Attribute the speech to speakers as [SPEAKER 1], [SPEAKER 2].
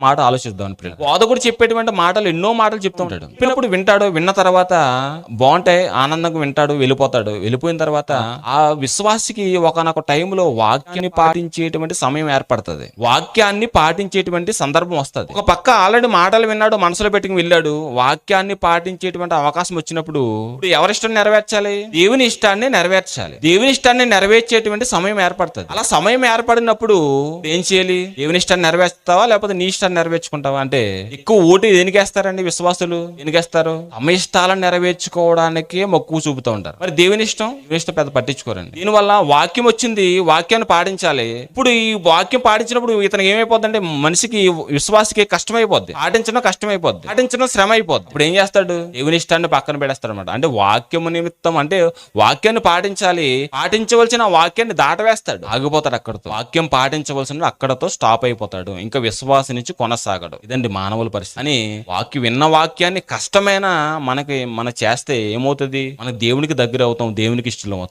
[SPEAKER 1] మాట ఆలోచిద్దాం. బోధకుడు చెప్పేటువంటి మాటలు ఎన్నో మాటలు చెప్తూ ఉంటాడు. చెప్పినప్పుడు వింటాడు, విన్న తర్వాత బాగుంటాయి, ఆనందంగా వింటాడు, వెళ్ళిపోతాడు. వెళ్ళిపోయిన తర్వాత ఆ విశ్వాసికి ఒకనొక టైంలో వాక్యాన్ని పాటించేటువంటి సమయం ఏర్పడుతుంది, వాక్యాన్ని పాటించేటువంటి సందర్భం వస్తుంది. ఒక పక్క ఆల్రెడీ మాటలు విన్నాడు, మనసులో పెట్టుకుని వెళ్ళాడు, వాక్యాన్ని పాటించేటువంటి అవకాశం వచ్చినప్పుడు ఇప్పుడు ఎవరిష్టం నెరవేర్చాలి? దేవుని ఇష్టాన్ని నెరవేర్చాలి. దేవుని ఇష్టాన్ని నెరవేర్చేటువంటి సమయం ఏర్పడుతుంది. అలా సమయం ఏర్పడినప్పుడు ఏం చేయాలి? దేవుని ఇష్టాన్ని నెరవేర్స్తావా లేకపోతే నీ ఇష్టాన్ని నెరవేర్చుకుంటావా? అంటే ఎక్కువ ఓటు దేనికేస్తారండి విశ్వాసులు? దేనికేస్తారు? తమ ఇష్టాలను నెరవేర్చుకోవడానికి మక్కువ చూపుతూ ఉంటారు. మరి దేవుని ఇష్టం పెద్ద పట్టించుకోరండి. దీనివల్ల వాక్యం వచ్చింది, వాక్యాన్ని పాటించాలి. ఇప్పుడు ఈ వాక్యం పాటించినప్పుడు ఇతనికి ఏమైపోద్ది? మనిషికి, విశ్వాసికి కష్టమైపోద్ది, పాటించడం శ్రమ అయిపోద్ది. ఇప్పుడు ఏం చేస్తాడు? దేవుని ఇష్టాన్ని పక్కన పెడేస్తాడు అనమాట. అంటే వాక్యము నిమిత్తం, అంటే వాక్యాన్ని పాటించాలి, పాటించవలసిన వాక్యాన్ని దాటవేస్తాడు, ఆగిపోతాడు అక్కడతో. వాక్యం పాటించవలసిన అక్కడతో స్టాప్ అయిపోతాడు, ఇంకా విశ్వాసం నుంచి కొనసాగడు. ఇదండి మానవుల పరిస్థితి. అని విన్న వాక్యాన్ని కష్టమైన మనం చేస్తే ఏమవుతుంది? మన దేవునికి దగ్గర అవుతాం, దేవునికి ఇష్టం అవుతాం.